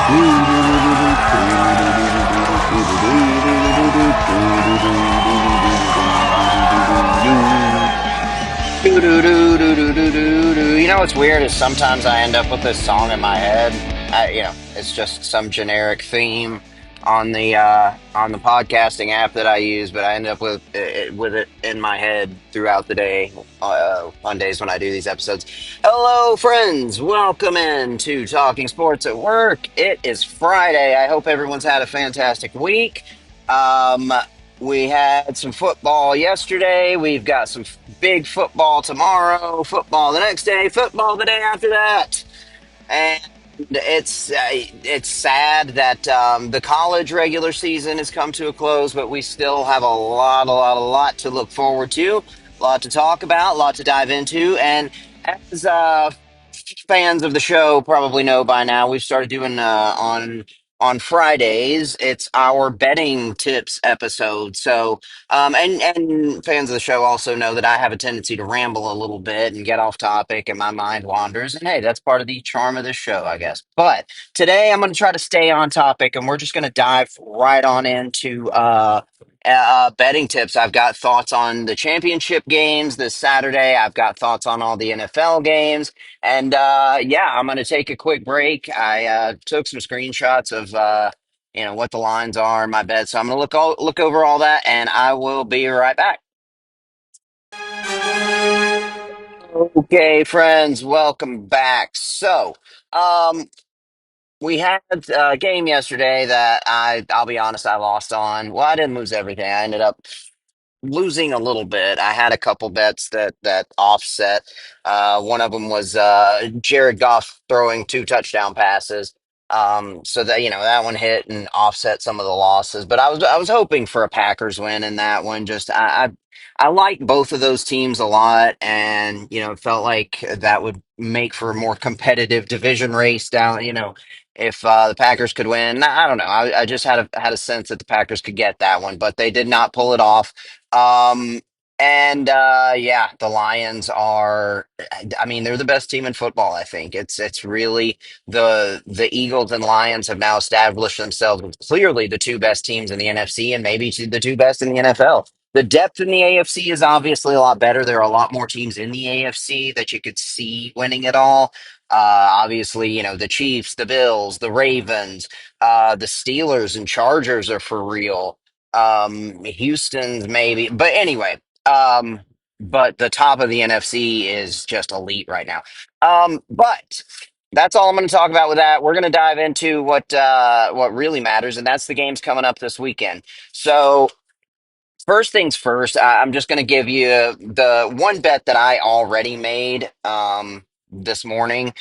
You know what's weird is sometimes I end up with this song in my head. It's just some generic theme on the podcasting app that I use, but I end up with it in my head throughout the day on days when I do these episodes. Hello, friends. Welcome in to Talking Sports at Work. It is Friday. I hope everyone's had a fantastic week. Um, we had some football yesterday. We've got some big football tomorrow, football the next day, football the day after that. And it's sad that the college regular season has come to a close, but we still have a lot to look forward to, a lot to talk about, a lot to dive into. And as fans of the show probably know by now, we've started doing on Fridays. It's our betting tips episode. So, and fans of the show also know that I have a tendency to ramble a little bit and get off topic, and my mind wanders. And hey, that's part of the charm of this show, I guess. But today, I'm going to try to stay on topic, and we're just going to dive right on into betting tips. I've got thoughts on the championship games this Saturday. I've got thoughts on all the NFL games. And yeah, I'm going to take a quick break. I took some screenshots of what the lines are in my bed, so I'm going to look over all that, and I will be right back. Okay, friends, welcome back. So, um, we had a game yesterday that I'll be honest, I lost on. Well, I didn't lose everything. I ended up losing a little bit. I had a couple bets that offset. One of them was Jared Goff throwing two touchdown passes. So that that one hit and offset some of the losses. But I was hoping for a Packers win in that one. Just I like both of those teams a lot, and it felt like that would make for a more competitive division race down. If the Packers could win, I don't know. I just had a sense that the Packers could get that one, but they did not pull it off. Um, and yeah, the Lions are. I mean, they're the best team in football. I think it's really the Eagles and Lions have now established themselves as clearly the two best teams in the NFC and maybe the two best in the NFL. The depth in the AFC is obviously a lot better. There are a lot more teams in the AFC that you could see winning it all. Obviously, the Chiefs, the Bills, the Ravens, the Steelers and Chargers are for real. Houston's maybe, but anyway, but the top of the NFC is just elite right now. But that's all I'm going to talk about with that. We're going to dive into what really matters, and that's the games coming up this weekend. So first things first, I'm just going to give you the one bet that I already made this morning.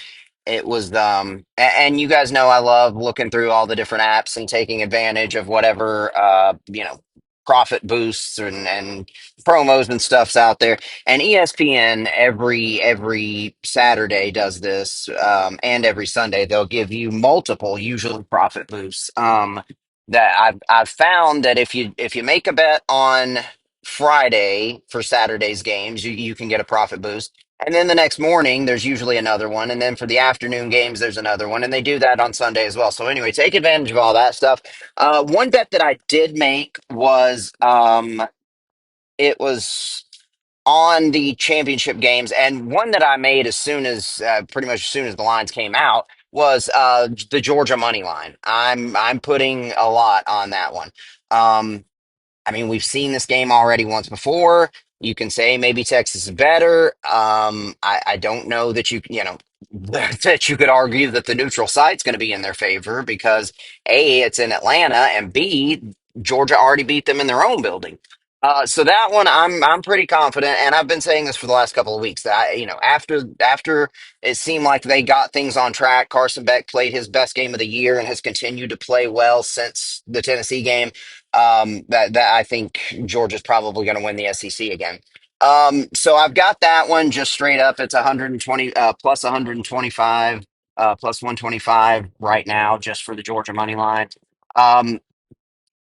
It was and you guys know I love looking through all the different apps and taking advantage of whatever profit boosts and promos and stuff's out there. And ESPN every Saturday does this, and every Sunday they'll give you multiple usually profit boosts. That I've found that if you make a bet on Friday for Saturday's games, you can get a profit boost. And then the next morning, there's usually another one. And then for the afternoon games, there's another one. And they do that on Sunday as well. So, anyway, take advantage of all that stuff. One bet that I did make was it was on the championship games. And one that I made as soon as pretty much as soon as the lines came out was the Georgia money line. I'm putting a lot on that one. Um, I mean, we've seen this game already once before. You can say maybe Texas is better. I don't know that that you could argue that the neutral site's going to be in their favor because A, it's in Atlanta, and B, Georgia already beat them in their own building. So that one I'm pretty confident, and I've been saying this for the last couple of weeks that after it seemed like they got things on track, Carson Beck played his best game of the year and has continued to play well since the Tennessee game. That I think Georgia's probably going to win the SEC again. So I've got that one just straight up. It's 120 plus 125 plus 125 right now just for the Georgia money line. Um,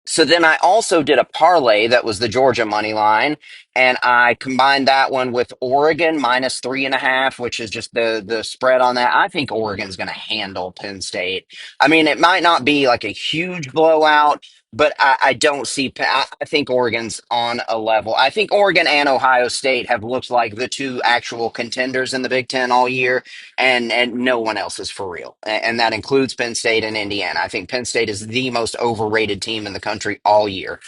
So then I also did a parlay that was the Georgia money line, and I combined that one with Oregon minus 3.5, which is just the spread on that. I think Oregon's going to handle Penn State. I mean, it might not be like a huge blowout, but I don't see. I think Oregon's on a level. I think Oregon and Ohio State have looked like the two actual contenders in the Big Ten all year, and no one else is for real. And that includes Penn State and Indiana. I think Penn State is the most overrated team in the country all year.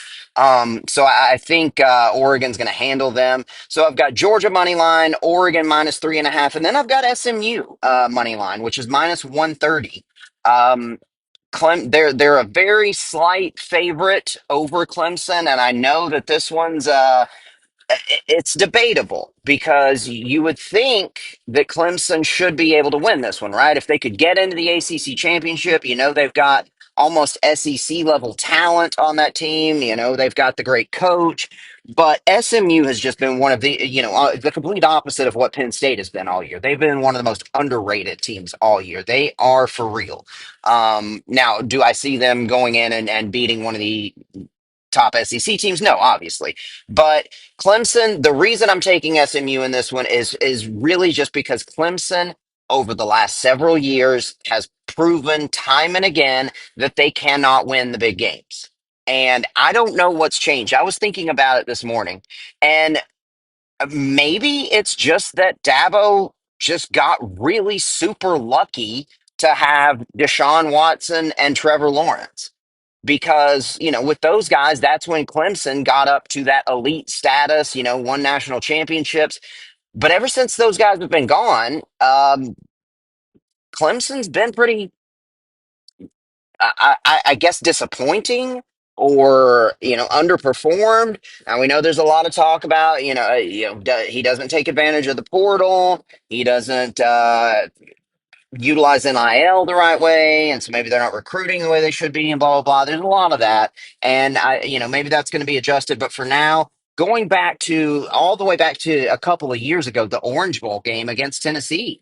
So I think Oregon's going to handle them. So I've got Georgia money line, Oregon minus 3.5, and then I've got SMU money line, which is minus 130. Um, they're a very slight favorite over Clemson, and I know that this one's it's debatable because you would think that Clemson should be able to win this one, right? If they could get into the ACC championship, they've got almost SEC level talent on that team. They've got the great coach, but SMU has just been one of the complete opposite of what Penn State has been all year. They've been one of the most underrated teams all year. They are for real. Now, do I see them going in and beating one of the top SEC teams? No, obviously. But Clemson, the reason I'm taking SMU in this one is really just because Clemson over the last several years has proven time and again that they cannot win the big games. And I don't know what's changed. I was thinking about it this morning, and maybe it's just that Dabo just got really super lucky to have Deshaun Watson and Trevor Lawrence because with those guys, that's when Clemson got up to that elite status, won national championships. But ever since those guys have been gone, Clemson's been pretty, I guess, disappointing or underperformed. And we know there's a lot of talk about he doesn't take advantage of the portal. He doesn't utilize NIL the right way, and so maybe they're not recruiting the way they should be, and blah blah blah. There's a lot of that, and maybe that's going to be adjusted. But for now, going back to all the way back to a couple of years ago, the Orange Bowl game against Tennessee.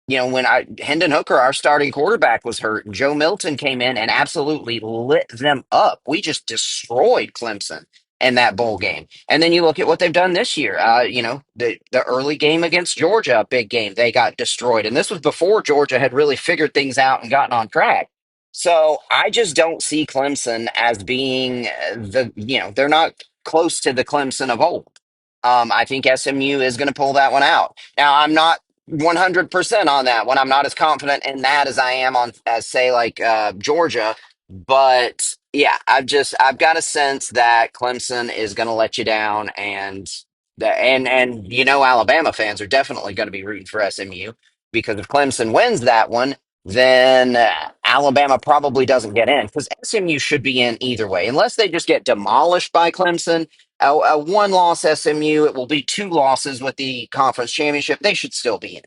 When Hendon Hooker, our starting quarterback, was hurt, Joe Milton came in and absolutely lit them up. We just destroyed Clemson in that bowl game. And then you look at what they've done this year. The early game against Georgia, a big game, they got destroyed. And this was before Georgia had really figured things out and gotten on track. So I just don't see Clemson as being they're not close to the Clemson of old. I think SMU is going to pull that one out. Now, I'm not 100% on that one. I'm not as confident in that as I am on, as say, like Georgia. But yeah, I've got a sense that Clemson is going to let you down, and Alabama fans are definitely going to be rooting for SMU because if Clemson wins that one, then Alabama probably doesn't get in because SMU should be in either way, unless they just get demolished by Clemson. A one-loss SMU, it will be two losses with the conference championship. They should still be in.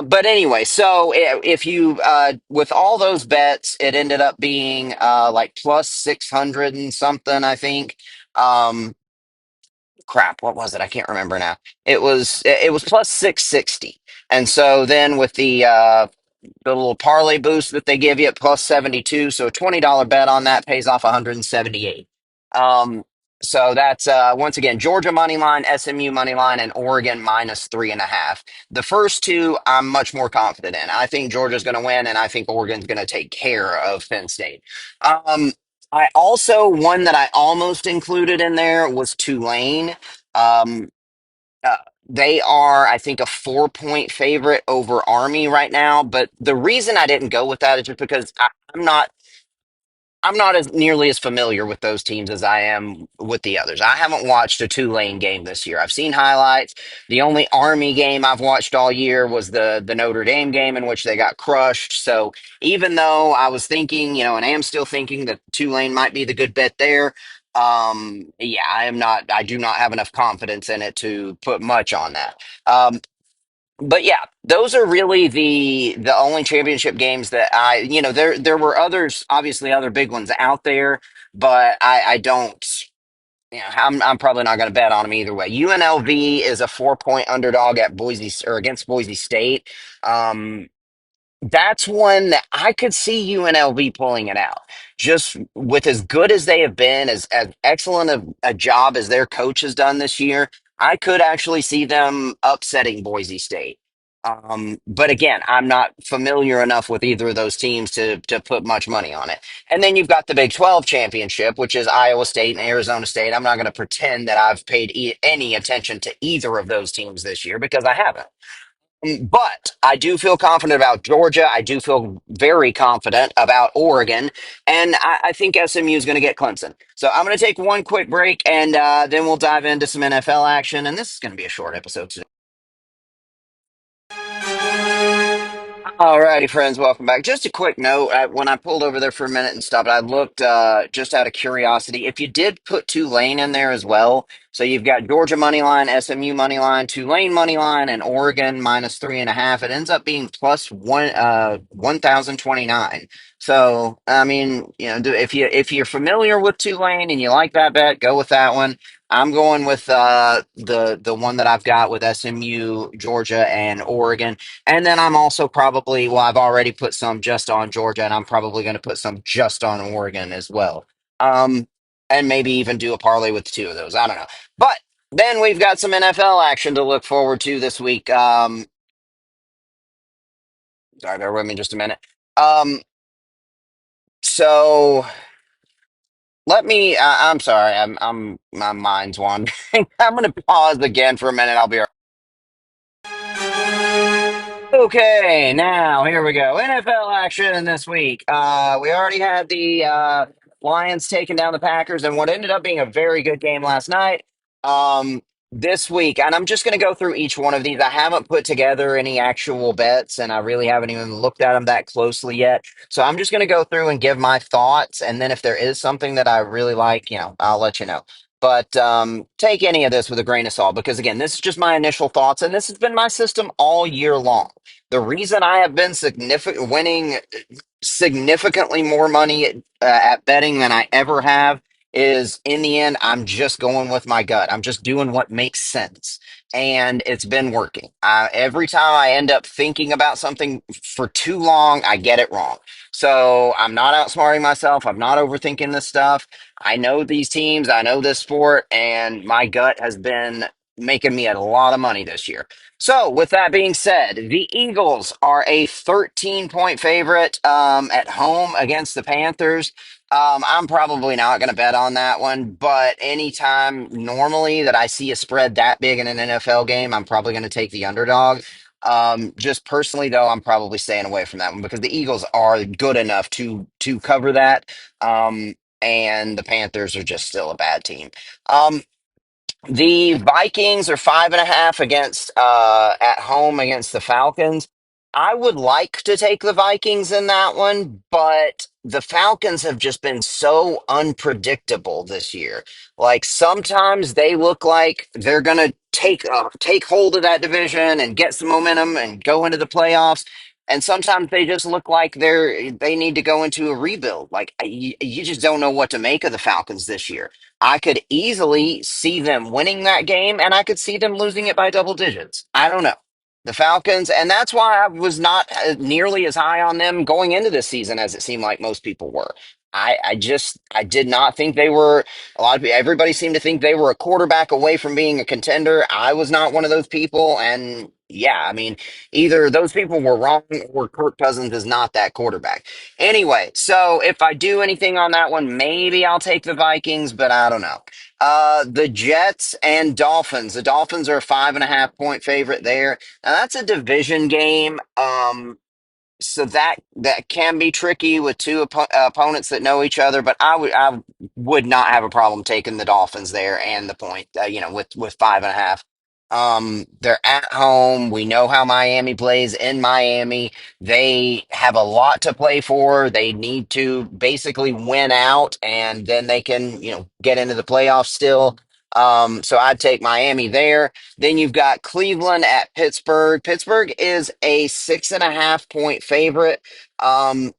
But anyway, so if you with all those bets, it ended up being like plus 600 and something, I think. Um, Crap, what was it? I can't remember now. It was plus 660, and so then with the little parlay boost that they give you at plus 72. So a $20 bet on that pays off 178. Um, so that's once again Georgia money line, SMU money line, and Oregon minus 3.5. The first two I'm much more confident in. I think Georgia's going to win, and I think Oregon's going to take care of Penn State. Um, I also one that I almost included in there was Tulane. Um, uh, they are, I think, a 4-point favorite over Army right now. But the reason I didn't go with that is just because I'm not as nearly as familiar with those teams as I am with the others. I haven't watched a Tulane game this year. I've seen highlights. The only Army game I've watched all year was the Notre Dame game in which they got crushed. So even though I was thinking, and I am still thinking that Tulane might be the good bet there, yeah, I do not have enough confidence in it to put much on that. But yeah, those are really the only championship games that there were others, obviously other big ones out there, but I don't. I'm probably not going to bet on them either way. UNLV is a 4-point underdog at Boise or against Boise State. Um, That's one that I could see UNLV pulling it out. Just with as good as they have been, as excellent a job as their coach has done this year, I could actually see them upsetting Boise State. But again, I'm not familiar enough with either of those teams to put much money on it. And then you've got the Big 12 championship, which is Iowa State and Arizona State. I'm not going to pretend that I've paid any attention to either of those teams this year because I haven't. But I do feel confident about Georgia. I do feel very confident about Oregon. And I think SMU is going to get Clemson. So I'm going to take one quick break and then we'll dive into some NFL action. And this is going to be a short episode today. Alrighty, friends, welcome back. Just a quick note. When I pulled over there for a minute and stopped, I looked just out of curiosity. If you did put Tulane in there as well, so you've got Georgia money line, SMU money line, Tulane money line, and Oregon -3.5. It ends up being plus 1,029. So I mean, if you're familiar with Tulane and you like that bet, go with that one. I'm going with the one that I've got with SMU, Georgia, and Oregon. And then I'm also probably, well, I've already put some just on Georgia, and I'm probably going to put some just on Oregon as well. Um, and maybe even do a parlay with two of those. I don't know. But then we've got some NFL action to look forward to this week. Sorry, bear with me just a minute. Um, so I'm sorry, my mind's wandering. I'm going to pause again for a minute. I'll be right. Okay, now here we go. NFL action this week. We already had the Lions taking down the Packers and what ended up being a very good game last night. This week, and I'm just going to go through each one of these. I haven't put together any actual bets, and I really haven't even looked at them that closely yet. So I'm just going to go through and give my thoughts, and then if there is something that I really like, I'll let you know. But take any of this with a grain of salt because, again, this is just my initial thoughts, and this has been my system all year long. The reason I have been winning significantly more money at betting than I ever have is in the end, I'm just going with my gut. I'm just doing what makes sense. And it's been working. Every time I end up thinking about something for too long, I get it wrong. So I'm not outsmarting myself. I'm not overthinking this stuff. I know these teams, I know this sport, and my gut has been making me a lot of money this year. So, with that being said, the Eagles are a 13-point favorite at home against the Panthers. I'm probably not going to bet on that one, but anytime normally that I see a spread that big in an NFL game, I'm probably going to take the underdog. Just personally, though, I'm probably staying away from that one because the Eagles are good enough to cover that, and the Panthers are just still a bad team. The Vikings are 5.5 against at home against the Falcons. I would like to take the Vikings in that one, but the Falcons have just been so unpredictable this year. Like sometimes they look like they're gonna take hold of that division and get some momentum and go into the playoffs. And sometimes they just look like they need to go into a rebuild. Like you just don't know what to make of the Falcons this year. I could easily see them winning that game, and I could see them losing it by double digits. I don't know. The Falcons, and that's why I was not nearly as high on them going into this season as it seemed like most people were. I did not think they were a lot of people, everybody seemed to think they were a quarterback away from being a contender. I was not one of those people, and yeah, I mean, either those people were wrong or Kirk Cousins is not that quarterback. Anyway, so if I do anything on that one, maybe I'll take the Vikings, but I don't know. The Jets and Dolphins. The Dolphins are a 5.5-point favorite there. Now that's a division game. So that can be tricky with two opponents that know each other, but I would not have a problem taking the Dolphins there and the point, with 5.5. They're at home. We know how Miami plays in Miami. They have a lot to play for. They need to basically win out, and then they can, get into the playoffs still. So I'd take Miami there. Then you've got Cleveland at Pittsburgh. Pittsburgh is a 6.5-point favorite. Um,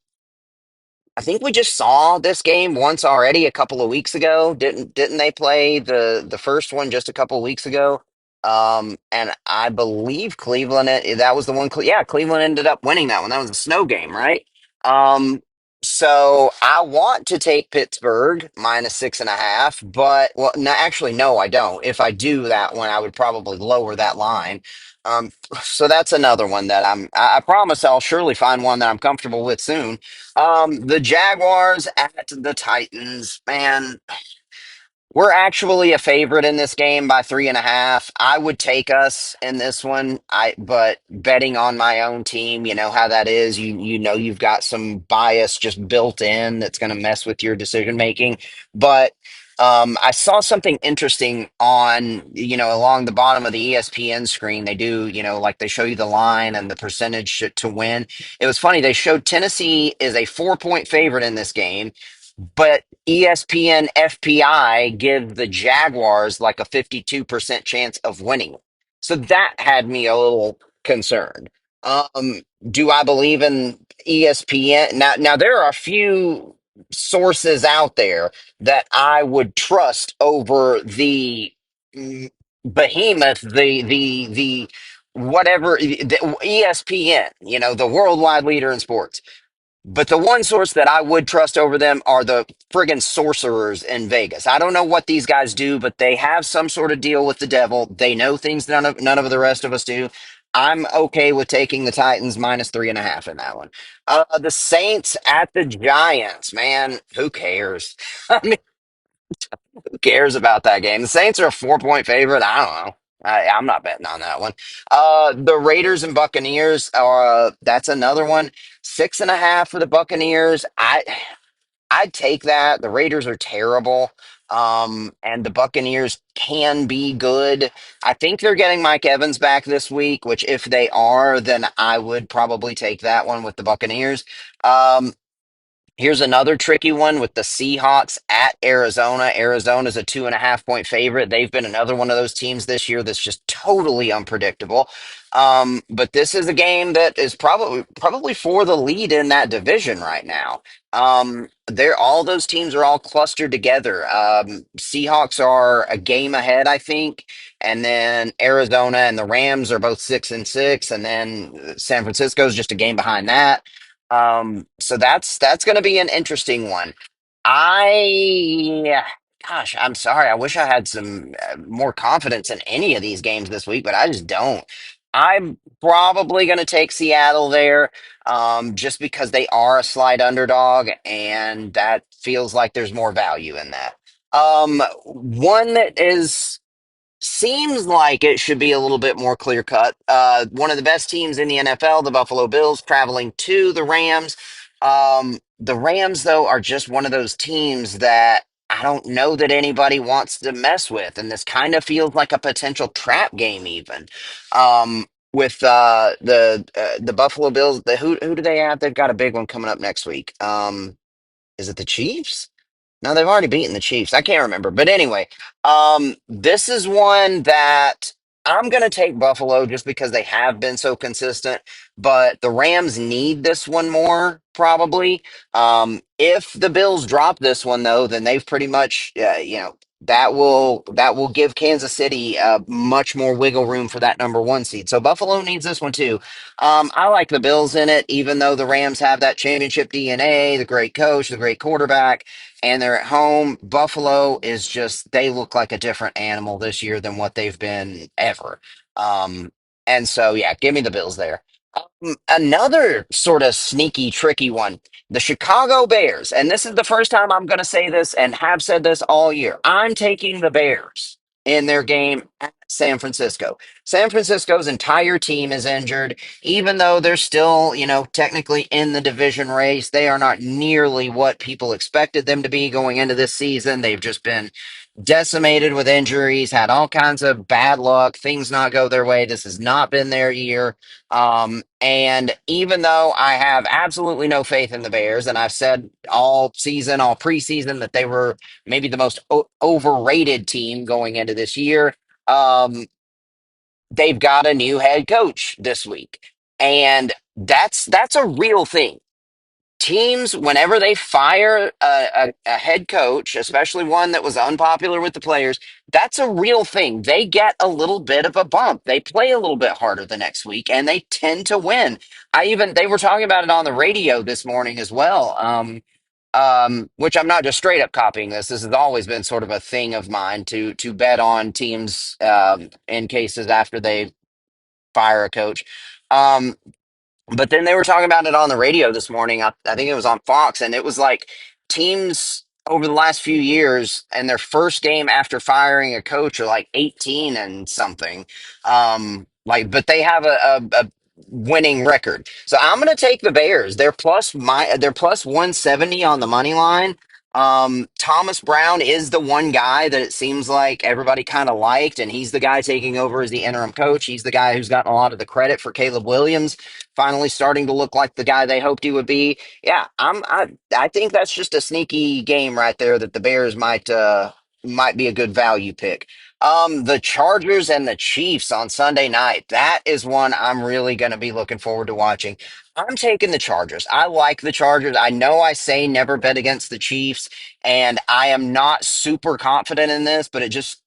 I think we just saw this game once already a couple of weeks ago. Didn't they play the first one just a couple of weeks ago? And I believe Cleveland, that was the one. Yeah, Cleveland ended up winning that one. That was a snow game, right? Um, so I want to take Pittsburgh minus 6.5, but well, no, actually, no, I don't. If I do that one, I would probably lower that line. So that's another one that I promise I'll surely find one that I'm comfortable with soon. The Jaguars at the Titans, man. We're actually a favorite in this game by 3.5. I would take us in this one. But betting on my own team, you know how that is. You know you've got some bias just built in that's going to mess with your decision making. But I saw something interesting on, along the bottom of the ESPN screen. They do, like they show you the line and the percentage to win. It was funny. They showed Tennessee is a 4-point favorite in this game, but ESPN FPI give the Jaguars like a 52% chance of winning. So that had me a little concerned. Do I believe in ESPN? Now there are a few sources out there that I would trust over the mm, behemoth, the whatever, the ESPN, the worldwide leader in sports. But the one source that I would trust over them are the friggin' sorcerers in Vegas. I don't know what these guys do, but they have some sort of deal with the devil. They know things none of the rest of us do. I'm okay with taking the Titans minus 3.5 in that one. The Saints at the Giants, man, who cares? I mean, who cares about that game? The Saints are a 4-point favorite. I don't know. I'm not betting on that one. The Raiders and Buccaneers, that's another one. 6.5 for the Buccaneers. I'd take that. The Raiders are terrible. And the Buccaneers can be good. I think they're getting Mike Evans back this week, which if they are, then I would probably take that one with the Buccaneers. Um, Here's another tricky one with the Seahawks at Arizona. Arizona's a 2.5-point favorite. They've been another one of those teams this year that's just totally unpredictable. But this is a game that is probably for the lead in that division right now. They're all those teams are all clustered together. Seahawks are a game ahead, I think, and then Arizona and the Rams are both 6-6, and then San Francisco's just a game behind that. So that's going to be an interesting one. I, gosh, I'm sorry. I wish I had some more confidence in any of these games this week, but I just don't. I'm probably going to take Seattle there, just because they are a slight underdog, and that feels like there's more value in that. One that is seems like it should be a little bit more clear cut. One of the best teams in the NFL, the Buffalo Bills, traveling to the Rams. The Rams, though, are just one of those teams that I don't know that anybody wants to mess with, and this kind of feels like a potential trap game, even. With the Buffalo Bills, who do they have? They've got a big one coming up next week. Is it the Chiefs? No, they've already beaten the Chiefs. I can't remember. But anyway, this is one that I'm going to take Buffalo just because they have been so consistent. But the Rams need this one more, probably. If the Bills drop this one, though, then they've pretty much, that will give Kansas City much more wiggle room for that number one seed. So Buffalo needs this one too. I like the Bills in it, even though the Rams have that championship DNA, the great coach, the great quarterback, and they're at home. Buffalo is just, they look like a different animal this year than what they've been ever. And so, yeah, give me the Bills there. Another sort of sneaky, tricky one, the Chicago Bears. And this is the first time I'm going to say this and have said this all year. I'm taking the Bears in their game at San Francisco. San Francisco's entire team is injured. Even though they're still, technically in the division race, they are not nearly what people expected them to be going into this season. They've just been decimated with injuries, had all kinds of bad luck, things not go their way. This has not been their year. And even though I have absolutely no faith in the Bears, and I've said all season, all preseason, that they were maybe the most overrated team going into this year, um, they've got a new head coach this week. And that's a real thing. teams, whenever they fire a head coach, especially one that was unpopular with the players, that's a real thing. They get a little bit of a bump. They play a little bit harder the next week, and they tend to win. They were talking about it on the radio this morning as well. Which I'm not just straight up copying this. This has always been sort of a thing of mine to bet on teams in cases after they fire a coach. Um, but then they were talking about it on the radio this morning. I think it was on Fox, and it was like teams over the last few years and their first game after firing a coach are like 18 and something. But they have a winning record. So I'm going to take the Bears. They're plus 170 on the money line. Thomas Brown is the one guy that it seems like everybody kind of liked, and he's the guy taking over as the interim coach. He's the guy who's gotten a lot of the credit for Caleb Williams finally starting to look like the guy they hoped he would be. Yeah, I think that's just a sneaky game right there that the Bears might be a good value pick. The Chargers and the Chiefs on Sunday night. That is one I'm really going to be looking forward to watching. I'm taking the Chargers. I like the Chargers. I know I say never bet against the Chiefs, and I am not super confident in this, but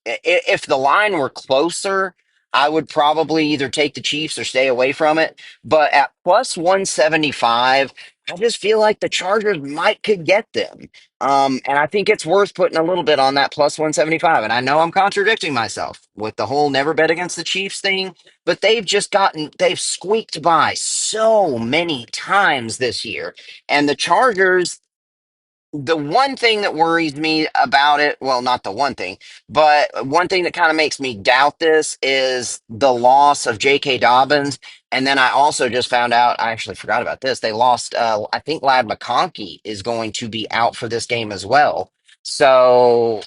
if the line were closer, I would probably either take the Chiefs or stay away from it. But at plus 175, I just feel like the Chargers might could get them. And I think it's worth putting a little bit on that plus 175. And I know I'm contradicting myself with the whole never bet against the Chiefs thing, but they've squeaked by so many times this year. And the Chargers, the one thing that worries me about it, well, not the one thing, but one thing that kind of makes me doubt this is the loss of J.K. Dobbins. And then I also just found out, I actually forgot about this. They lost, I think Lad McConkey is going to be out for this game as well. So,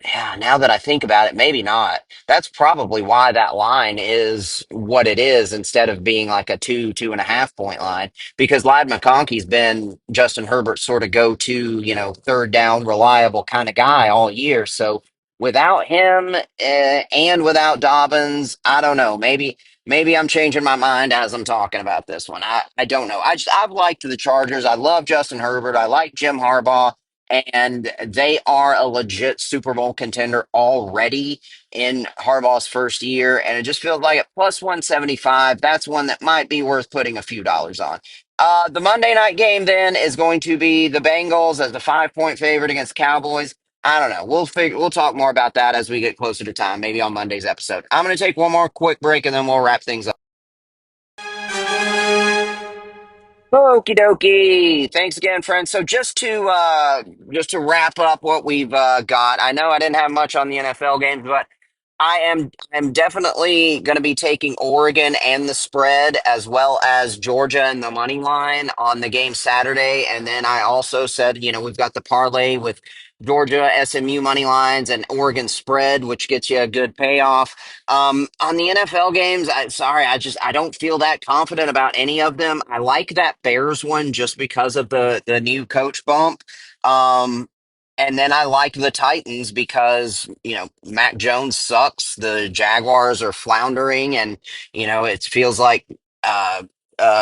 yeah, now that I think about it, maybe not. That's probably why that line is what it is instead of being like a 2.5 point line because Lad McConkey's been Justin Herbert's sort of go-to, third down, reliable kind of guy all year. So without him and without Dobbins, I don't know. Maybe I'm changing my mind as I'm talking about this one. I don't know. I've liked the Chargers. I love Justin Herbert. I like Jim Harbaugh. And they are a legit Super Bowl contender already in Harbaugh's first year. And it just feels like at plus 175, that's one that might be worth putting a few dollars on. The Monday night game then is going to be the Bengals as the 5 point favorite against Cowboys. I don't know. We'll talk more about that as we get closer to time, maybe on Monday's episode. I'm going to take one more quick break and then we'll wrap things up. Okie dokie. Thanks again, friends. So just to wrap up what we've got, I know I didn't have much on the NFL games, but I'm definitely going to be taking Oregon and the spread as well as Georgia and the money line on the game Saturday. And then I also said, we've got the parlay with Georgia SMU money lines and Oregon spread, which gets you a good payoff. On the NFL games, I don't feel that confident about any of them. I like that Bears one just because of the new coach bump. And then I like the Titans because, Mac Jones sucks. The Jaguars are floundering, and, it feels like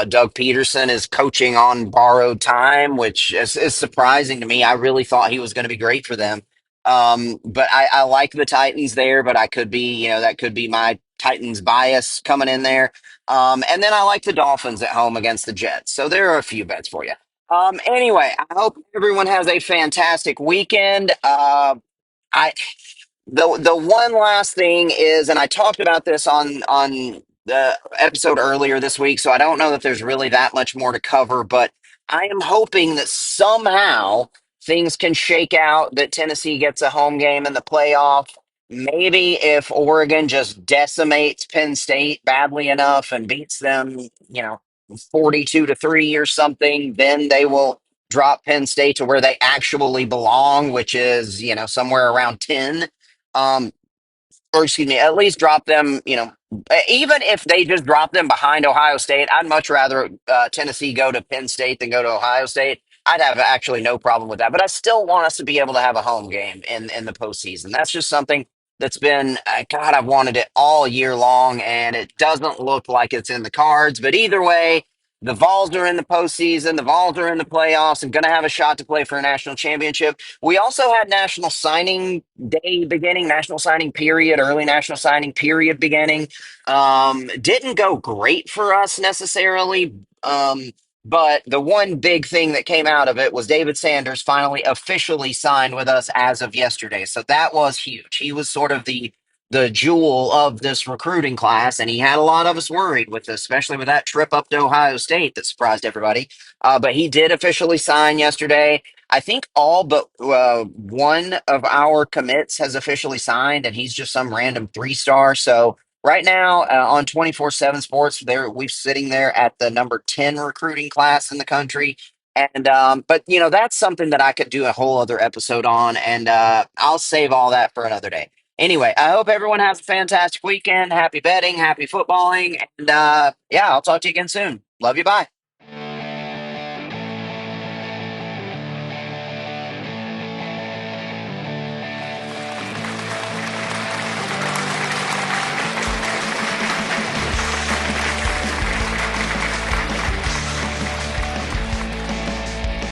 Doug Peterson is coaching on borrowed time, which is surprising to me. I really thought he was going to be great for them. But I like the Titans there, but I could be, that could be my Titans bias coming in there. And then I like the Dolphins at home against the Jets. So there are a few bets for you. Anyway, I hope everyone has a fantastic weekend. I the one last thing is, and I talked about this on the episode earlier this week, so I don't know that there's really that much more to cover, but I am hoping that somehow things can shake out, that Tennessee gets a home game in the playoff. Maybe if Oregon just decimates Penn State badly enough and beats them, 42-3 or something, then they will drop Penn State to where they actually belong, which is, somewhere around 10. Um, or excuse me, at least drop them, even if they just drop them behind Ohio State, I'd much rather Tennessee go to Penn State than go to Ohio State. I'd have actually no problem with that, but I still want us to be able to have a home game in the postseason. That's just something that's been, God, I've wanted it all year long, and it doesn't look like it's in the cards. But either way, The Vols are in the postseason. The Vols are in the playoffs and going to have a shot to play for a national championship. We also had National Signing Day beginning, National Signing Period, early National Signing Period beginning. Didn't go great for us necessarily. But the one big thing that came out of it was David Sanders finally officially signed with us as of yesterday. So that was huge. He was sort of the jewel of this recruiting class, and he had a lot of us worried with, especially with that trip up to Ohio State that surprised everybody. But he did officially sign yesterday. I think all but one of our commits has officially signed, and he's just some random 3-star. So right now on 24/7 Sports, there we're sitting there at the number 10 recruiting class in the country. And but that's something that I could do a whole other episode on, and I'll save all that for another day. Anyway, I hope everyone has a fantastic weekend. Happy betting, happy footballing, and yeah, I'll talk to you again soon. Love you. Bye.